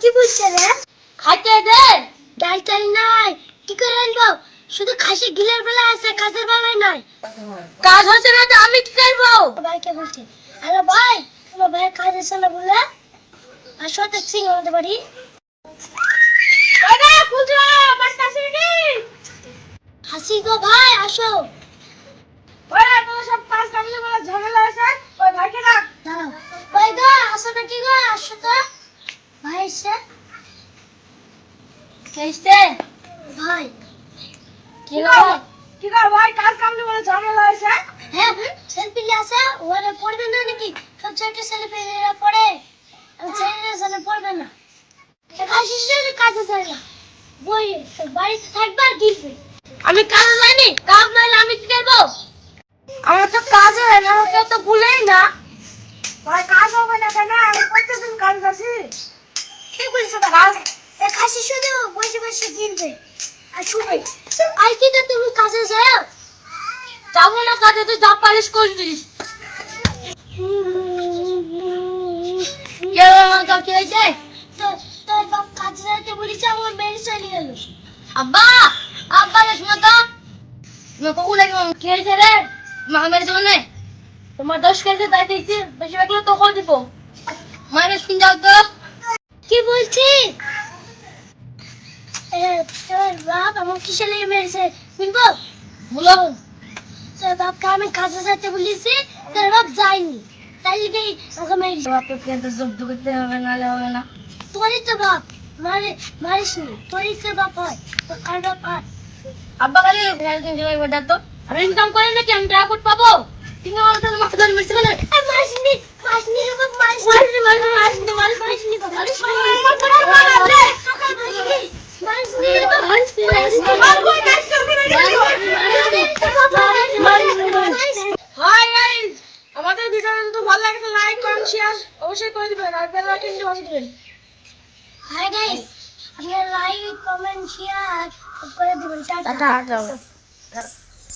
কি বলছে রে? খাইতে দে। ডাইটাই নাই, কি করে আনবো? শুধু খাসি গিলের বেলা আছে, কাজের বেলায় নাই। কাজ হচ্ছে না তো আমি কি করবো? ভাইকে বলছি, হ্যালো ভাই, তোমার ভাইয়ের কাজ আছে না বলে আসো দেখছি আমাদের বাড়ি। দাদা খুঁজো আমার কাছে নেই। হাসি গো ভাই, আসো। ওরা তো সব কাজ কামলে বলা ঝামেলা আছে, ওই ভাইকে ডাক। দাঁড়াও ভাই গো, আসো না কি গো, আসো তো। ভাই এসে কেসে ভাই কি গো? কি গো ভাই কাজ কামলে বলা ঝামেলা আছে? হ্যাঁ সেলফি আছে, ওরে পড়বে না নাকি? সব ছেলে সেলফি পড়ে, ছেলে সেলে পড়বে না। খাসি সেলে কাজে যায় না, বই বাড়িতে থাকবে আর গিলবে। আমি কাজে যাইনি, কাজ নাইলে আমি কি করবো? আমার তো কাজে হয় না, আমাকে তো ভুলেই না। ভাই কাজ হবে না কেন? আমি প্রত্যেকদিন কাজ আছি। কি বলছো কাজ? খাসি শুধু বসে বসে গিলবে আর শুবে। আর কি তো তুমি কাজে যাও? যাবো না কাজে, তুই যা পারিস করছিস। কে আমার কাছে এসে তো তোর বাপ কাজে যাইতে বলেছে, আমার মেয়ে চলে গেল। আব্বা, আব্বা রে শোনো তো। তুমি কখন লাগবে? কে হয়েছে রে? মা মেরেছে মানে? তোমার দোষ খেয়েছে তাই দেখছি, বেশি লাগলে তো করে দিব। মায়ের শুন যাও তো। কি বলছি? তোর বাপ আমার কিসে লেগে মেরেছে শুনবো? বলো। তোর বাপকে আমি কাজে যাইতে বলেছি, তোর বাপ যায়নি, তাই লেগেই আমাকে মেরেছে। বাপকে তো জব্দ করতে হবে, নাহলে হবে না। তোরই তো বাপ, মারিসনি, তোরই তো বাপ হয়, তোর কার বাপ হয়? আব্বা খালি ডাক তো। আমি ইনকাম করে নাকি আমি টাকা কোট পাবো? তুমি আমার তো মাথা ধরে মেরেছে কেন? মারিসনি, মারিসনি রে বাপ, মারিসনি, মারিসনি মারিসনি বাপ, মারিসনি রে বাপ, হাই গাইস, আমাদের ভিডিওটা যদি ভালো লাগে তাহলে লাইক কমেন্ট শেয়ার অবশ্যই করে দিবেন আর বেল আইকনটি বাজিয়ে দিবেন। হাই গাইস, আপনারা লাইক কমেন্ট শেয়ার করে দিবেন। টাটা। টাটা।